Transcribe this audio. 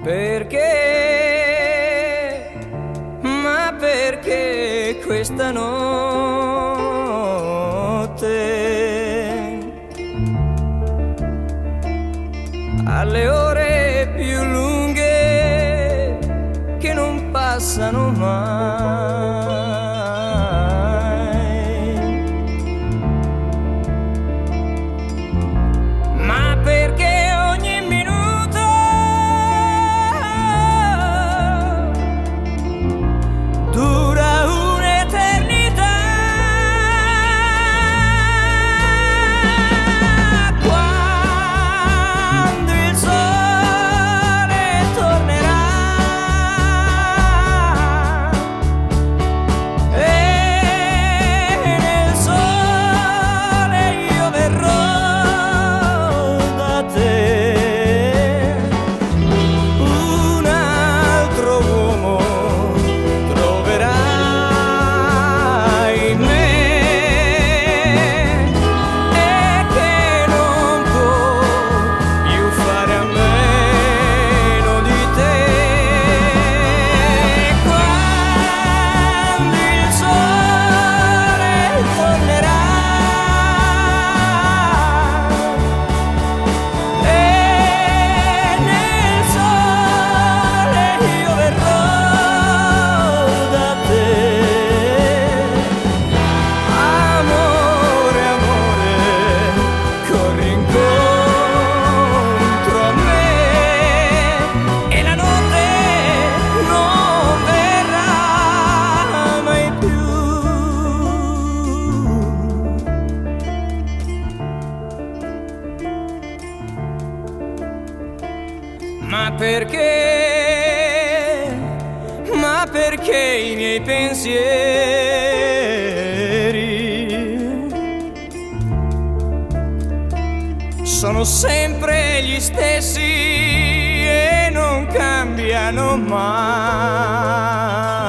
Perché, ma perché questa notte alle ore più lunghe che non passano mai? Ma perché ogni minuto dura un'eternità? Quando il sole tornerà e nel sole io verrò da te, un altro uomo troverai in me, e che non può più fare a meno di te. Quando il sole tornerà e nel sole io verrò da te. Amore, amore, corri incontro a me e la notte non verrà mai più. Ma perché? Ma perché i miei pensieri sono sempre gli stessi e non cambiano mai?